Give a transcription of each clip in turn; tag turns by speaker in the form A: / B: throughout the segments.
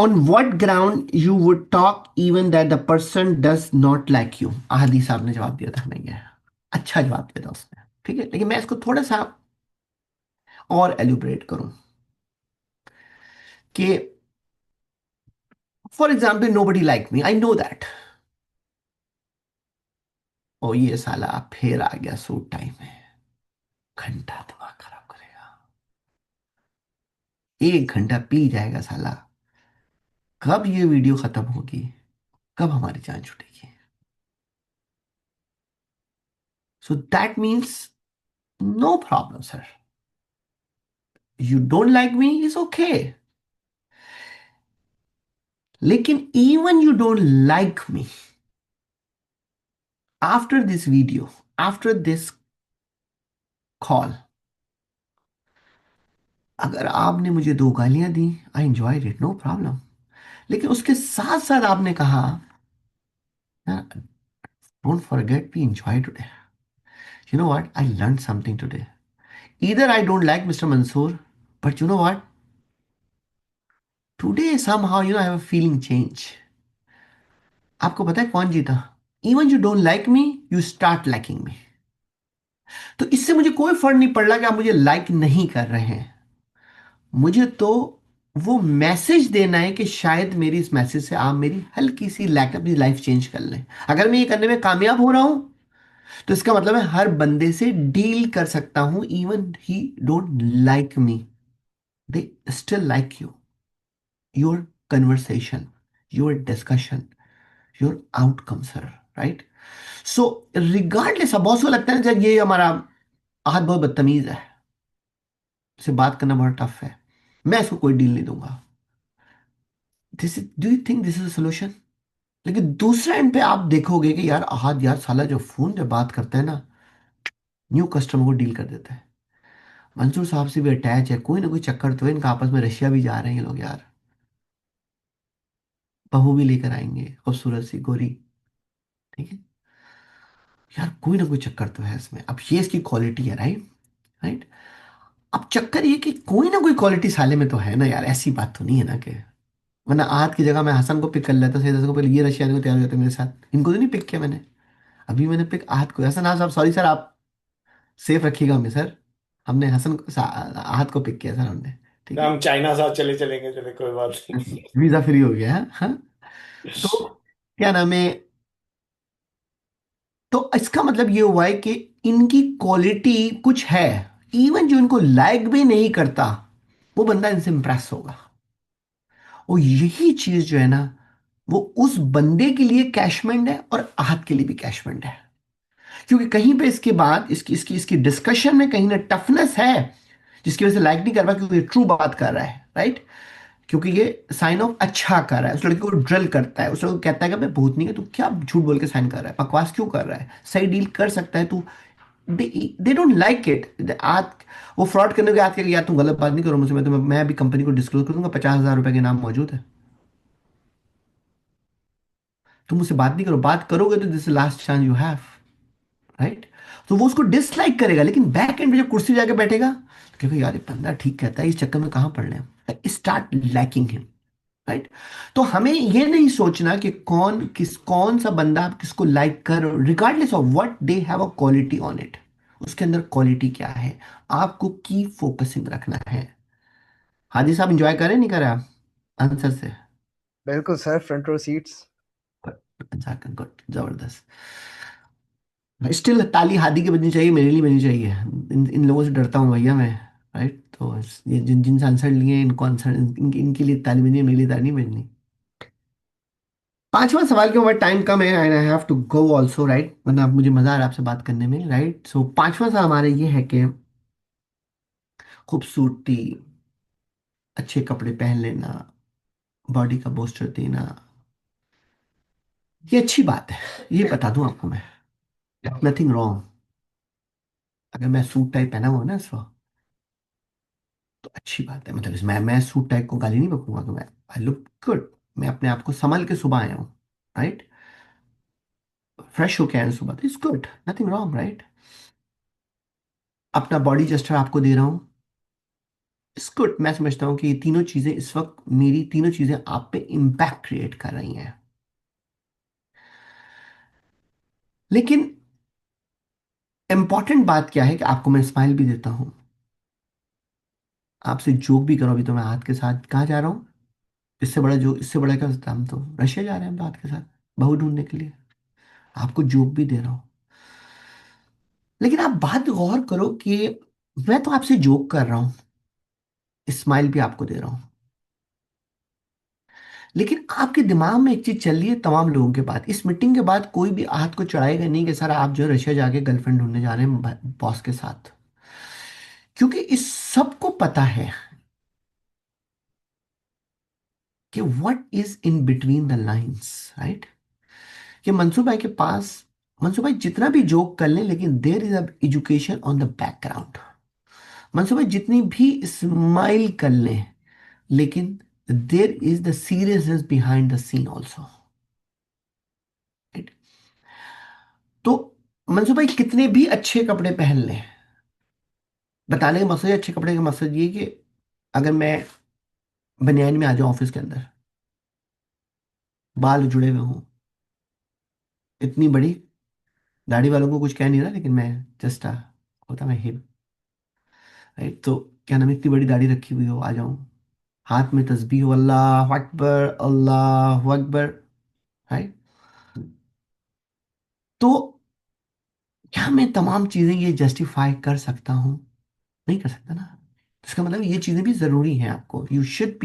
A: On what ground you would talk even that the person does not like you? आदि साहब ने जवाब दिया था हमें ये। अच्छा जवाब दिया था उसने, ठीक है, लेकिन मैं इसको थोड़ा सा और एलिब्रेट करूं कि for example nobody like me, I know that. ओ ये साला फिर आ गया सूट टाइम में, घंटा दिमाग खराब करेगा। 1 घंटा पी जाएगा साला। कब ये वीडियो खत्म होगी, कब हमारी जान छूटेगी? So that means no problem sir, you don't like me is okay, लेकिन even you don't like me, after this video, after this call, अगर आपने मुझे 2 गालियां दी, I enjoyed it, no problem. लेकिन उसके साथ साथ आपने कहा, don't forget we enjoy today, you know what, I learn something today. Either I don't like mister Mansoor, but you know what, today somehow I have a feeling change। आपको पता है कौन जीता? Even you don't like me, you start liking मी। तो इससे मुझे कोई फर्क नहीं पड़ रहा कि आप मुझे लाइक नहीं कर रहे हैं। मुझे तो वो मैसेज देना है कि शायद मेरी इस मैसेज से आप मेरी हल्की सी लाइक अपनी लाइफ चेंज कर लें। अगर मैं ये करने में कामयाब हो रहा हूं, तो इसका मतलब है हर बंदे से डील कर सकता हूं, even he don't like me, they still like you, your conversation, your discussion, your outcome sir, right? So regardless, अब बहुत को लगता है ना जब ये हमारा आहत बहुत बदतमीज है, इससे बात करना बहुत टफ है, मैं इसको कोई डील नहीं दूंगा, this is, do you think this is a solution? लेकिन दूसरे एंड पे आप देखोगे कि यार आहत यार साला जो फोन पे बात करता है ना, न्यू कस्टमर को डील कर देता है। मंसूर साहब से भी अटैच है, कोई ना कोई चक्कर तो है इनका, आपस में रशिया भी जा रहे हैं ये लोग यार, बहू भी लेकर आएंगे खूबसूरत सी गोरी, ठीक है, यार कोई ना कोई चक्कर तो है इसमें। अब ये इसकी क्वालिटी है, राइट? राइट। अब चक्कर ये कि कोई ना कोई क्वालिटी साले में तो है ना यार, ऐसी बात तो नहीं है ना कि, वरना आहत की जगह मैं हसन को पिक कर लेता, सही को पहले ये रशिया को तैयार हो जाते मेरे साथ, इनको तो नहीं पिक किया मैंने। अभी मैंने पिक आहत को, हसन हाँ साहब सॉरी सर, आप सेफ रखिएगा हमें सर, हमने आहत को पिक किया सर हमने, ठीक है।
B: हम चाइना साथ चले चलेंगे, चले कोई बात नहीं।
A: वीजा फ्री हो गया है, हाँ। तो क्या नाम है, तो इसका मतलब ये हुआ है कि इनकी क्वालिटी कुछ है, इवन जो इनको लाइक भी नहीं करता, वो बंदा इनसे इंप्रेस होगा। और यही चीज जो है ना, वो उस बंदे के लिए कैशमेंट है और आहत के लिए भी कैशमेंट है। क्योंकि कहीं पे इसके बाद इसकी इसकी इसकी डिस्कशन में कहीं ना टफनेस है, जिसकी वजह से लाइक नहीं कर रहा, क्योंकि ट्रू बात कर रहा है, राइट? क्योंकि ये साइन ऑफ अच्छा कर रहा है, उस लड़के को ड्रिल करता है, उस लड़के को कहता है कि मैं भूत नहीं है, तू क्या झूठ बोल के साइन कर रहा है, बकवास क्यों कर रहा है, सही डील कर सकता है तू। They don't like it. आज वो फ्रॉड करने के बाद कहेगा, यार तुम गलत बात नहीं करो मुझसे, मैं अभी कंपनी को डिस्क्लोज कर दूंगा, 50,000 रुपए के नाम मौजूद है, तुम मुझसे बात नहीं करो, बात करोगे तो this last chance you have, right? तो वो उसको डिसलाइक करेगा, लेकिन बैक एंड पे जब कुर्सी पे जाके बैठेगा तो कहेगा, यार ये बंदा ठीक कहता है, इस चक्कर में कहाँ पड़ रहे हैं, स्टार्ट लाइकिंग हिम, राइट? तो हमें ये नहीं सोचना कि कौन सा बंदा आप किसको लाइक कर, regardless of what they have a quality on it, उसके अंदर क्वालिटी क्या है, आपको की फोकसिंग रखना है। हाजी साहब इंजॉय करें नहीं करें आप आंसर से?
B: बिल्कुल सर, फ्रंट रो सीट्स।
A: अच्छा गुड, जबरदस्त। स्टिल ताली हादी की बजनी चाहिए, मेरे लिए बजनी चाहिए, इन लोगों से डरता हूँ भैया मैं, राइट? तो ये जिनसे आंसर लिए इनको आंसर, इनके लिए ताली बजनी है, मेरे लिए ताली नहीं बजनी। पांचवा सवाल के ऊपर टाइम कम है and I have to go also, right? वरना मुझे मजा आ रहा है आपसे बात करने में, राइट? सो पांचवा सवाल हमारा ये है कि खूबसूरती, अच्छे कपड़े पहन लेना, बॉडी का बोस्टर देना, ये अच्छी बात है, ये बता दूं आपको मैं, नथिंग रॉन्ग। अगर मैं सूट टाइप पहना हुआ ना इस वक्त, तो अच्छी बात है, मतलब मैं सूट टाइप को गाली नहीं बकूंगा कि मैं, आई लुक गुड, मैं अपने आप को संभल के सुबह आया हूँ, राइट? फ्रेश होके आया हूं सुबह, तो it's good, nothing wrong, right? अपना बॉडी जस्टर आपको दे रहा हूँ, इसको मैं समझता हूं कि ये तीनों चीजें इस वक्त, मेरी तीनों चीजें आप पे इम्पैक्ट क्रिएट कर रही हैं। लेकिन इंपॉर्टेंट बात क्या है कि आपको मैं स्माइल भी देता हूं, आपसे जोक भी करो। अभी तो मैं हाथ के साथ कहाँ जा रहा हूँ? इससे बड़ा क्या होता है? हम तो रशिया जा रहे हैं, हम तो हाथ के साथ बहू ढूंढने के लिए। आपको जोक भी दे रहा हूँ। लेकिन आप बात गौर करो कि मैं तो आपसे जोक कर रहा हूँ, स्माइल भी आपको दे रहा हूँ, लेकिन आपके दिमाग में एक चीज चल रही है तमाम लोगों के बाद। इस मीटिंग के बाद कोई भी हाथ को चढ़ाएगा नहीं कि सर आप जो है रशिया जाके गर्लफ्रेंड ढूंढने जा रहे हैं बॉस के साथ। क्योंकि इस सबको पता है कि what is in between the lines, right? कि मंसूर भाई के पास, मंसूर भाई जितना भी जोक कर लें, लेकिन there is a education on the background. Mansoor भाई जितनी भी स्माइल कर लें, लेकिन there is the seriousness behind the scene also. तो मंसूर भाई कितने भी अच्छे कपड़े पहन लें, बताने का मकसद, अच्छे कपड़े का मकसद ये कि अगर मैं बनियान में आ जाऊं ऑफिस के अंदर, बाल जुड़े हुए हों, इतनी बड़ी दाढ़ी वालों को कुछ कह नहीं रहा, लेकिन मैं जस्ट होता मैं हिप, राइट? तो क्या नाम है, इतनी बड़ी दाढ़ी रखी हुई हो, आ जाऊं, हाथ में तस्बीह हो, अल्लाह अकबर अल्लाह अकबर, राइट? तो क्या मैं तमाम चीजें ये जस्टिफाई कर सकता हूं? नहीं कर सकता ना। इसका मतलब ये चीजें भी जरूरी हैं आपको। You should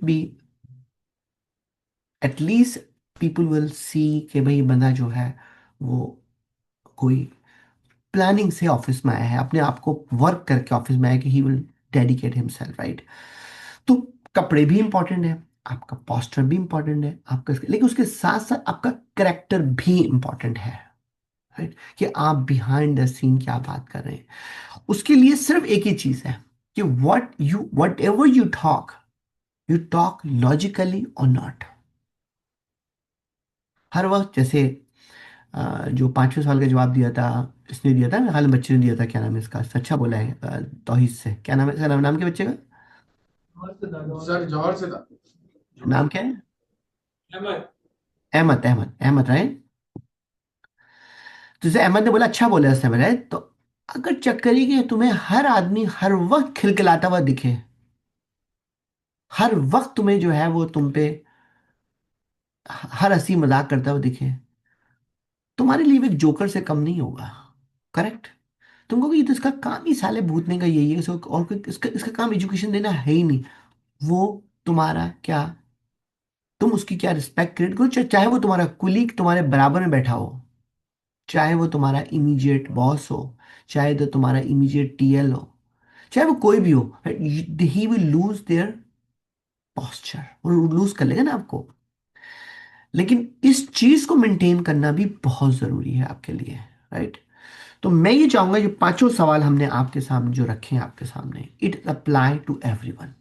A: be at least, people will see कि भाई बंदा जो है वो कोई प्लानिंग से ऑफिस में आया है, अपने आप को वर्क करके ऑफिस में आया, कि he will dedicate himself, right? तो कपड़े भी इंपॉर्टेंट है, आपका पोस्टर भी इंपॉर्टेंट है आपका, लेकिन उसके साथ साथ आपका करेक्टर भी इंपॉर्टेंट है, राइट? कि आप बिहाइंड द सीन क्या बात कर रहे हैं। उसके लिए सिर्फ एक ही चीज है कि what ever you talk logically और नॉट। हर वक्त जैसे जो 5वें साल का जवाब दिया था, इसने दिया था, हाल बच्चे ने दिया था, क्या नाम है इसका, अच्छा बोला है तौहीद से, क्या नाम है इसका, नाम के बच्चे का
B: सर जौहर से था।
A: नाम क्या है? अहमद, अहमद, अहमद, राइट? तो जैसे अहमद ने बोला, अच्छा बोला उसने, राइट? तो अगर चक्कर ये कि तुम्हें हर आदमी हर वक्त खिलखिलाता हुआ दिखे, हर वक्त तुम्हें जो है वो तुम पे हर हंसी मजाक करता हुआ दिखे, तुम्हारे लिए भी एक जोकर से कम नहीं होगा, करेक्ट? तुमको कि ये तो इसका काम ही साले भूतने का यही है, और कोई इसका इसका काम एजुकेशन देना है ही नहीं। वो तुम्हारा क्या, तुम उसकी क्या रिस्पेक्ट क्रिएट करो, चाहे वो तुम्हारा कुलीग तुम्हारे बराबर में बैठा हो, चाहे वो तुम्हारा इमीडिएट बॉस हो, चाहे तो तुम्हारा इमीडिएट टीएल हो, चाहे वो कोई भी हो, he will lose their posture, वो लूज कर लेगा ना आपको। लेकिन इस चीज को मेंटेन करना भी बहुत जरूरी है आपके लिए, राइट? तो मैं ये चाहूंगा, जो पांचों सवाल हमने आपके सामने जो रखे हैं आपके सामने, इट अप्लाई टू एवरीवन।